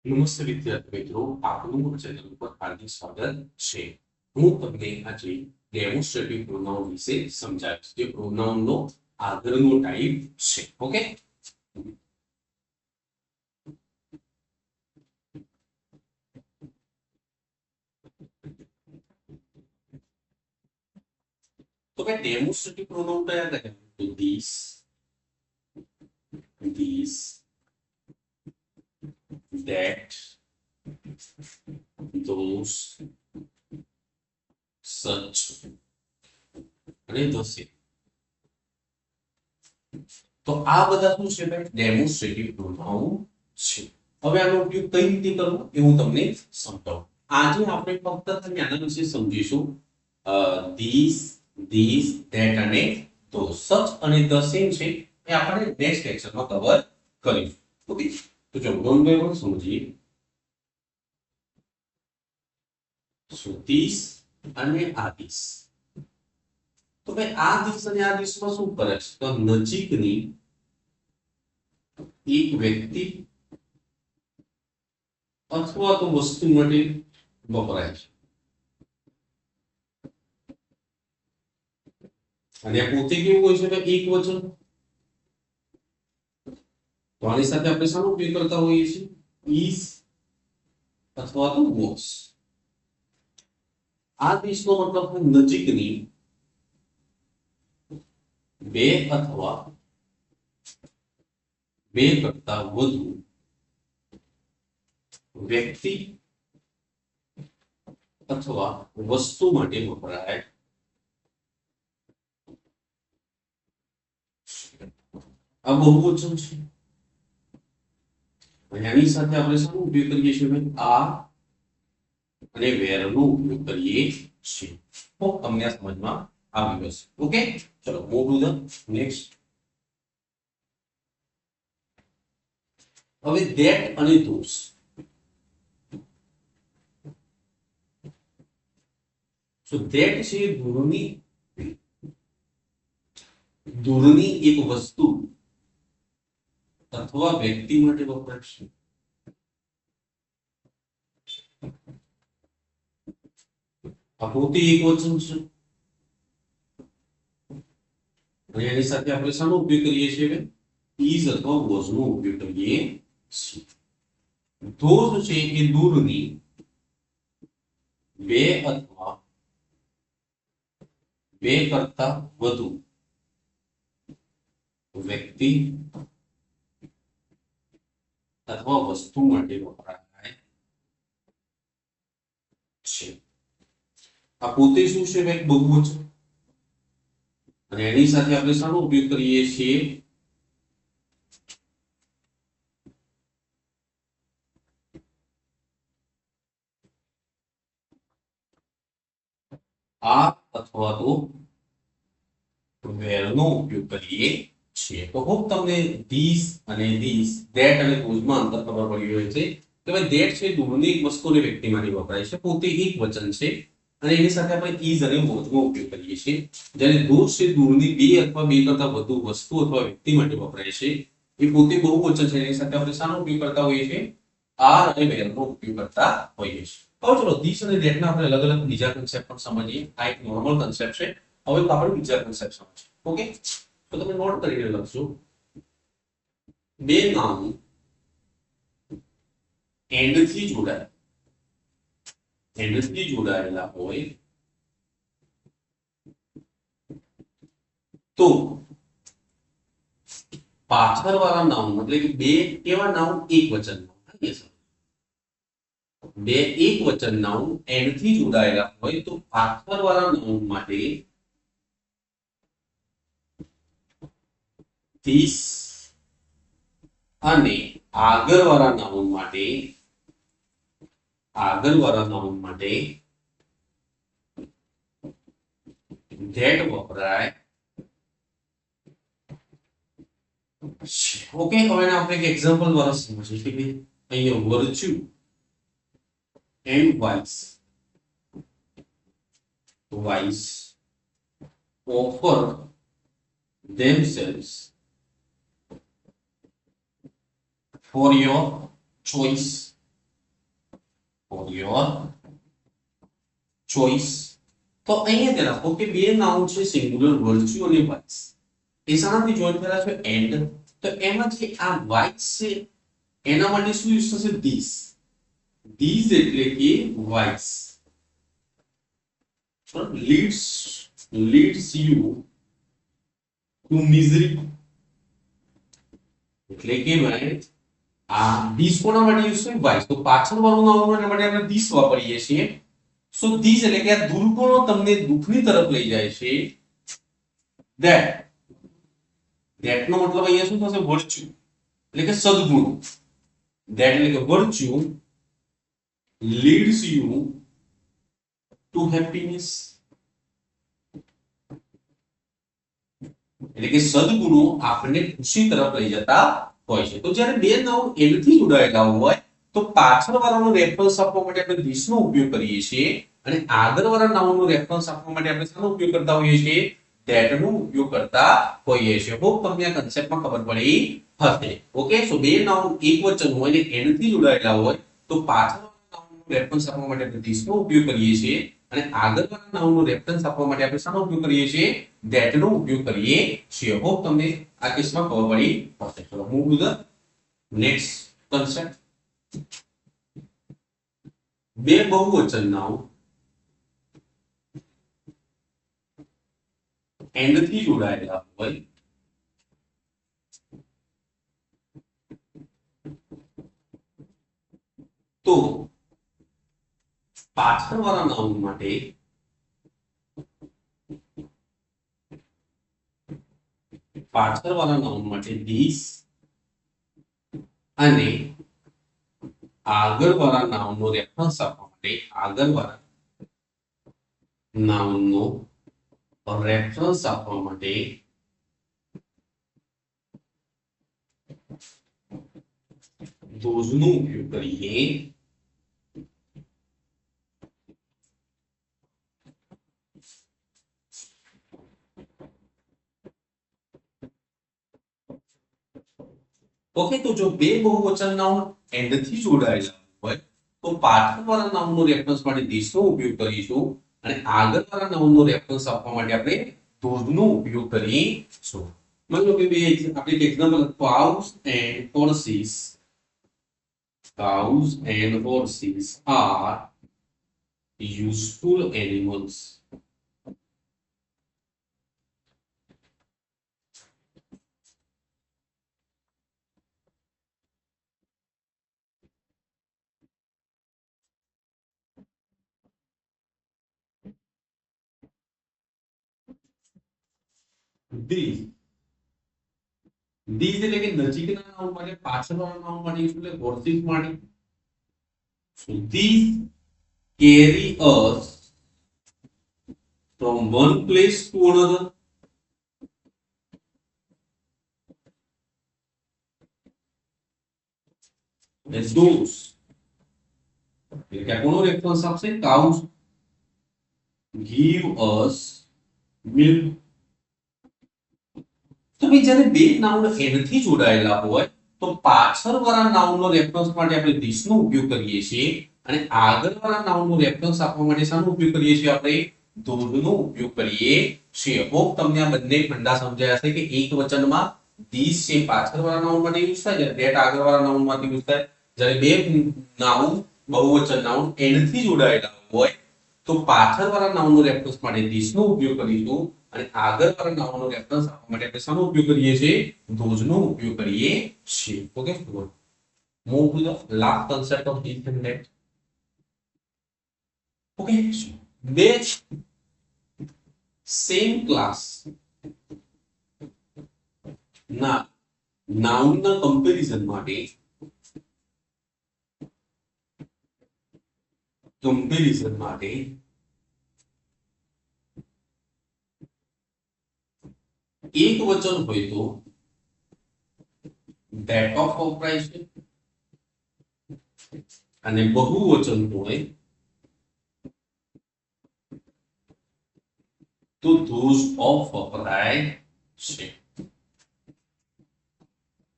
નમસ્તે વિદ્યાર્થી મિત્રો, આપનું ચેનલ પર હાર્દિક સ્વાગત છે. હું તમને આજે ડેમોન્સ્ટ્રેટિવ પ્રોનાઉન વિશે સમજાવીશ, જે પ્રોનાઉનનો આગળનો ટાઈપ છે. ઓકે, તો ભાઈ ડેમોન્સ્ટ્રેટિવ પ્રોનાઉન કયા કયા? તો ધીસ, ધેટ, ધોઝ, સચ અને the same. તો આ બધા શું છે ભાઈ? ડેમોન્સ્ટ્રેટિવ પ્રોનાઉન છે. હવે આનો ઉપયોગ કઈ રીતે કરવો એ હું તમને સમજાવું. આજે આપણે ફક્ત આના વિશે સમજીશું. ધીસ, ધેટ અને ધોઝ. સચ અને the same છે એ આપણે નેક્સ્ટ લેક્ચરમાં કવર કરીશું. ઓકે, તો ચલો વન બાય વન સમજીએ. સો ધીસ અને આ ધીસ. તો ભાઈ આ ધીસ અને આ ધીસમાં શું ફરક છે? તો નજીકની એક વ્યક્તિ અથવા તો વસ્તુ માટે વપરાય છે, અને પોતે કેવું હોય છે? એક વચન. તો આની સાથે આપણે શાનો ઉપયોગ કરતા હોઈએ છીએ? ઇઝ અથવા તો વોઝ. આ ધીસનો મતલબ નજીકની બે અથવા બે કરતા વધુ વ્યક્તિ અથવા વસ્તુ માટે વપરાય. આ બહુવચન છે. આની સાથે આપણે શાનો ઉપયોગ કરીએ છીએ? આ અને વેર નો ઉપયોગ કરીએ છીએ. તો તમને સમજમાં આવી જશે. ઓકે, ચલો મૂવ ટુ ધ નેક્સ્ટ. હવે ધેટ અને ધોઝ. સો ધેટ છે દૂરની એક વસ્તુ અથવા વ્યક્તિ માટે વપરાય છે. આ પોતે એક વચન છે, અને એની સાથે આપણે શાનો ઉપયોગ કરીએ છીએ? ઇઝ અથવા વોઝ નો ઉપયોગ કરીએ છીએ. ધોઝ છે એ દૂરની બે અથવા બે કરતા વધુ વ્યક્તિ અથવા વસ્તુ માટે વપરાય છે. આ પોતે શું છે? એક બહુવચન, અને એની સાથે આપણે શાનો ઉપયોગ કરીએ છીએ? આ અથવા તો વેર નો ઉપયોગ કરીએ છીએ. તો હોપ તમને ધીસ અને ધીસ, ધેટ અને ધોઝમાં અંતર ખબર પડી રહ્યો છે કે ભાઈ ધેટ છે દૂરની એક વસ્તુ અને વ્યક્તિ માટે વપરાય છે, પોતે એક વચન છે, અને એની સાથે આપણે ઇઝ અને વોઝ નો ઉપયોગ કરીએ છીએ. જ્યારે ધોઝ છે દૂરની બે અથવા બે કરતા વધુ વસ્તુ અથવા વ્યક્તિ માટે વપરાય છે, એ પોતે બહુવચન છે, એની સાથે આપણે શાનો ઉપયોગ કરતા હોઈએ છીએ? આર અને વેર નો ઉપયોગ કરતા હોઈએ છીએ. હવે ચલો ધીસ અને ધેટના આપણે અલગ અલગ બીજા કન્સેપ્ટ પણ સમજીએ. આ એક નોર્મલ કન્સેપ્ટ છે. હવે આપણે બીજા કન્સેપ્ટ સમજીએ. ઓકે, તો તમે નોટ કરીને લખજો. બે નાઉન એન્ડ થી જોડાયેલા હોય તો પાછળ વાળા નાઉન, એટલે કે બે કેવા નાઉન? એક વચન. બે એક વચન નાઉન એન્ડ થી જોડાયેલા હોય તો પાછળ વાળા નાઉન માટે ધીસ અને આગળવાળા નાઉન માટે ધેટ વપરાય છે. ઓકે, હવે આપણે એક એક્ઝામ્પલ દ્વારા સમજીએ કે અહીંયા virtue and vice offer themselves for your choice. For your choice. તો અહીંયા ધ્યાન રાખો કે બે નાઉન છે સિંગ્યુલર વર્ચ્યુ અને વાઇસ, એ શાનાથી જોઈન થયેલા છે એન્ડ. તો એમાં જે આ વાઇસ છે એના માટે શું યુઝ થશે ધીસ. ધીસ એટલે કે vice leads you to misery. એટલે કે ભાઈ આ ધીસ કોના માટે યુઝ છે વાઇસ. તો પાછળ વાળું નાઉન માટે આપણે ધીસ વાપરીએ છીએ. સો ધીસ એટલે કે આ દુર્ગુણો તમને દુઃખની તરફ લઈ જાય છે. that નો મતલબ અહીંયા શું થશે વર્ચ્યુ એટલે કે સદગુણો. that એટલે કે virtue leads you to happiness. એટલે કે સદગુણો આપણને ખુશી તરફ લઈ જતા હોય છે. તો જ્યારે બે નાઉન એન્ડ થી જોડાયેલા હોય તો પાછળ વાળાનો રેફરન્સ આપવા માટે આપણે ધીસ નો ઉપયોગ કરીએ છીએ અને આગળ વાળા નાઉન નો રેફરન્સ આપવા માટે આપણે શાનો ઉપયોગ કરતા હોઈએ છીએ that નો ઉપયોગ કરતા હોઈએ છીએ. હોપ તમને આ કન્સેપ્ટમાં ખબર પડી હશે. ઓકે, સો બે નાઉન એકવચન હોય અને એન્ડ થી જોડાયેલા હોય તો પાછળ વાળા નાઉન નો રેફરન્સ આપવા માટે આપણે ધીસ નો ઉપયોગ કરીએ છીએ અને આગળ વાળા નાઉન નો રેફરન્સ આપવા માટે આપણે શાનો ઉપયોગ કરીએ છીએ that નો ઉપયોગ કરીએ છીએ. હોપ તમને આ કેસમાં ખબર પડી હશે. ચલો move to the next concept. બે બહુવચન નાઉન એન્ડ થી જોડાયેલા હોય તો પાછળવાળા નાઉન માટે ધીસ અને આગળવાળા નાઉનનો રેફરન્સ આપવા માટે આગળવાળા નાઉનનો રેફરન્સ આપવા માટે those નો ઉપયોગ કરીએ. ઓકે, તો જો બે બહુવચન નાઉન એન્ડ થી જોડાયેલા હોય તો પાછળવાળા નાઉનનો રેફરન્સ માટે ધીસ નો ઉપયોગ કરીશું અને આગળવાળા નાઉનનો રેફરન્સ આપવા માટે આપણે those નો ઉપયોગ કરીશું. માનો કે બે આપણે એક example cows and horses are useful animals. these એટલે કે નજીકના નાઉન માટે પાછળવાળા નાઉન માટે એટલે horses માટે. so these carry us from one place to another. and those એટલે કે કોનો રેફરન્સ આપશે cows give us milk. તો ભાઈ જ્યારે બે નાઉન એન્ડ થી જોડાયેલા હોય તો પાછળવાળા નાઉનનો રેફરન્સ માટે આપણે ધીસ નો ઉપયોગ કરીએ છીએ અને આગળવાળા નાઉનનો રેફરન્સ આપવા માટે શાનો ઉપયોગ કરીએ છીએ આપણે those નો ઉપયોગ કરીએ છીએ. હોપ તમને આ બંને ફંડા સમજાયા હશે કે એક વચનમાં ધીસ છે પાછળવાળા નાઉન માટે યુઝ થાય છે, that આગળવાળા નાઉન માટે યુઝ થાય. જ્યારે બે નાઉન બહુવચન નાઉન એન્ડ થી જોડાયેલા હોય તો પાછળવાળા નાઉનનો રેફરન્સ માટે ધીસ નો ઉપયોગ કરીશું અને આગળવાળા નાઉનનો રેફરન્સ આપવા માટે આપણે શાનો ઉપયોગ કરીએ છીએ those નો ઉપયોગ કરીએ છીએ. Okay, good. Move to the last concept of this and that. Okay, બે સેમ ક્લાસ ના નાઉનના કમ્પેરિઝન માટે એક વચન હોય તો that of વપરાય છે અને બહુવચન હોય તો those of વપરાય છે.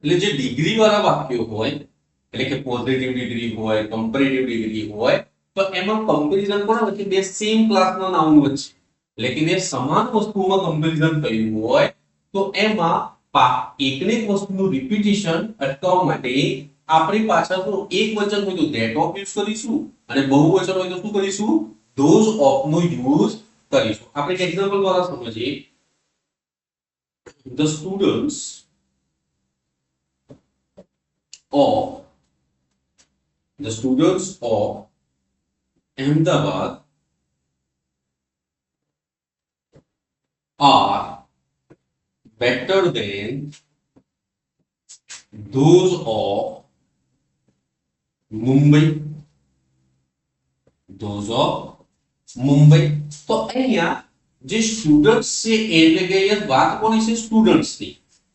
એટલે જે ડિગ્રી વાળા વાક્યો હોય એટલે કે પોઝિટિવ ડિગ્રી હોય, કમ્પેરેટિવ ડિગ્રી હોય તો એમાં કમ્પેરિઝન કોના વચ્ચે? બે સેમ ક્લાસના નાઉન વચ્ચે, એટલે કે બે સમાન વસ્તુમાં કમ્પેરિઝન કર્યું હોય તો એમાં એકને એક વસ્તુનું રિપીટિશન અટકાવવા માટે આપણી પાછળ તો એક વચન હોય તો ધેટ ઓફ યુઝ કરીશું અને બહુવચન હોય તો શું કરીશું? ધોઝ ઓફ નો યુઝ કરીશું. આપણે એક એક્ઝામ્પલ દ્વારા સમજીએ. The students of Ahmedabad are better than those of Mumbai. તો અહીંયા જે સ્ટુડન્ટ્સ છે એટલે કે અહીંયા વાત કોની છે? સ્ટુડન્ટ્સ ની.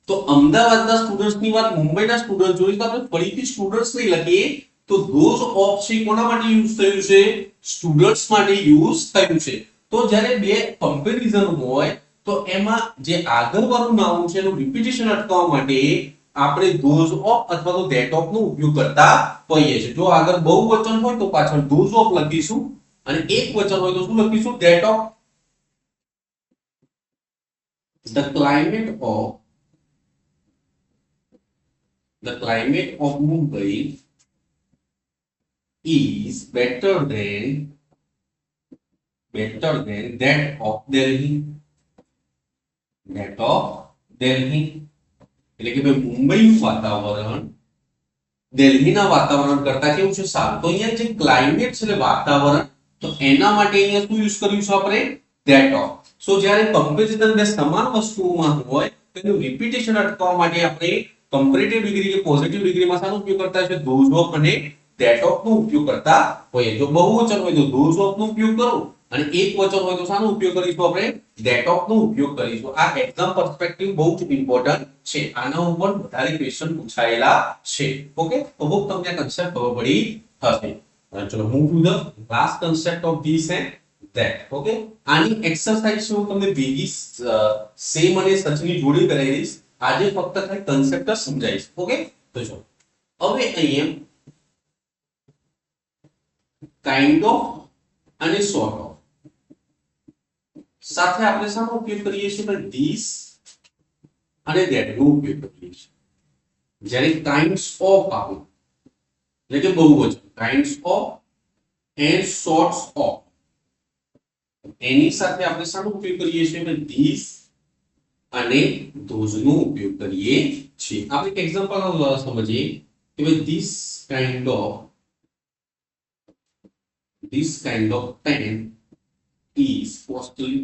તો અમદાવાદના સ્ટુડન્ટ્સ ની વાત મુંબઈના સ્ટુડન્ટ જોઈ તો આપણે ફરીથી સ્ટુડન્ટ્સ ની લખીએ તો those of છે કોના માટે યુઝ થયું છે? સ્ટુડન્ટ્સ માટે યુઝ થયું છે. તો જ્યારે બે કમ્પેરિઝન હોય તો એમાં જે આગળ વાળું નાઉન છે એનું રિપીટિશન અટકાવવા માટે આપણે those of અથવા તો that of નો ઉપયોગ કરતા હોઈએ છીએ. જો આગળ બહુવચન હોય તો પાછળ those of લખીશું અને એક વચન હોય તો શું લખીશું? that of. The climate of Mumbai is better than that of Delhi. એટલે કે ભાઈ મુંબઈનું વાતાવરણ દિલ્હીના વાતાવરણ કરતા કેવું છે? સારું. તો અહીંયા જે ક્લાઇમેટ છે વાતાવરણ, તો એના માટે અહીંયા શું યુઝ કર્યું છે આપણે? that of. સો જ્યારે કમ્પેરિઝન બે સમાન વસ્તુઓમાં હોય તો એનું રિપીટિશન અટકાવવા માટે આપણે કમ્પેરેટિવ ડિગ્રી કે પોઝિટિવ ડિગ્રીમાં શાનો ઉપયોગ કરતા છે? those of અને that of નો ઉપયોગ કરતા હોઈએ. જો બહુવચન હોય તો those of નો ઉપયોગ કરો અને એક વચન હોય તો શાનો ઉપયોગ કરીશું? આપણે that of નો ઉપયોગ કરીશું. આ એક્ઝામ પર્સપેક્ટિવ બહુ જ ઇમ્પોર્ટન્ટ છે. આના ઉપર વધારે ક્વેશ્ચન પૂછાયેલા છે. ઓકે, તો હોપ તમને આ કન્સેપ્ટ ખબર પડી હશે. ચલો move to the last concept of this and that. Okay, આની એક્સરસાઇઝ હું તમને ભેગી સેમ અને સચની જોડે કરાવી દઈશ. આજે ફક્ત ખાલી કન્સેપ્ટ જ સમજાવીશ. ઓકે, તો જો હવે અહીંયા કાઇન્ડ ઓફ અને સોર્ટ ઓફ સાથે આપણે શાનો ઉપયોગ કરીએ છીએ? તો ધીસ અને ધેટ નો ઉપયોગ કરીએ છીએ. જ્યારે કાઇન્ડ્સ ઓફ આવે એટલે કે બહુવચન, kinds of and sorts of, એની સાથે આપણે શાનો ઉપયોગ કરીએ છીએ? તો ધીસ અને ધોઝ નો ઉપયોગ કરીએ છીએ. આપણે એક એક્ઝામ્પલ દ્વારા સમજીએ કે ભાઈ this kind of pen is costly.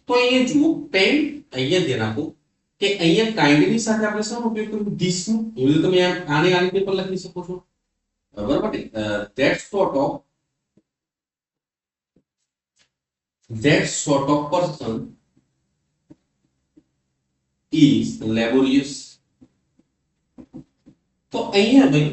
તો અહીંયા જુઓ પેન, અહીંયા ધ્યાન આપો કે અહીંયા કાઇન્ડ ની સાથે આપણે શાનો ઉપયોગ કર્યો? ધીસ નો. એટલે તમે આને આ રીતે પણ લખી શકો છો. બરાબર ને? that sort of person is laborious. તો અહીંયા ભાઈ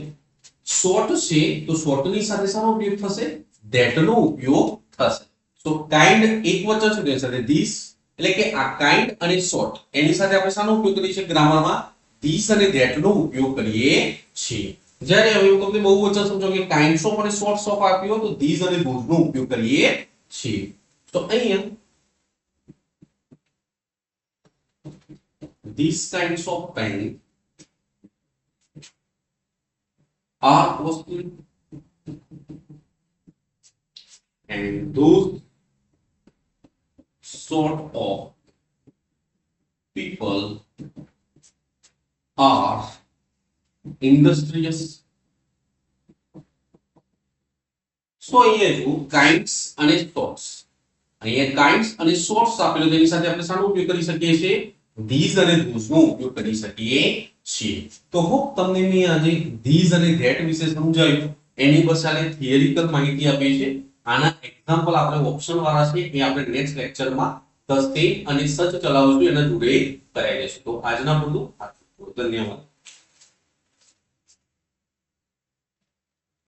શોર્ટ છે તો શોર્ટ ની સાથે શાનો ઉપયોગ થશે? that નો ઉપયોગ થશે. સો કાઇન્ડ એક વચન છે તેની સાથે ધીસ, એટલે કે આ કાઇન્ડ અને શોર્ટ એની સાથે આપણે શાનો ઉપયોગ કરીએ છીએ? ગ્રામરમાં ધીસ અને that નો ઉપયોગ કરીએ છીએ. જ્યારે હવે હું તમને બહુવચન સમજો કે કાઇન્ડ્સ ઓફ અને સોર્ટ્સ ઓફ આપ્યો તો ધીસ અને ધોઝ નો ઉપયોગ કરીએ છીએ. તો અહીંયા these kinds of pen are costly and those sort of people are industrious. So અહીંયા જો kinds અને sorts, અહીંયા kinds અને sorts આપેલો તેની સાથે આપણે શાનો ઉપયોગ કરી શકીએ છીએ? these અને those નો ઉપયોગ કરી શકીએ છીએ. તો હોપ તમને મેં આજે these અને that વિશે સમજાવ્યું. એની બસ આલે થિયરિકલ માહિતી આપી છે. આના એક્ઝામ્પલ આપણે ઓપ્શન વાળા છે એ આપણે નેક્સ્ટ લેક્ચરમાં the same અને સચ ચલાવશું એના જોડે કરાવી દેશું. તો આજના પૂરતું. ધન્યવાદ.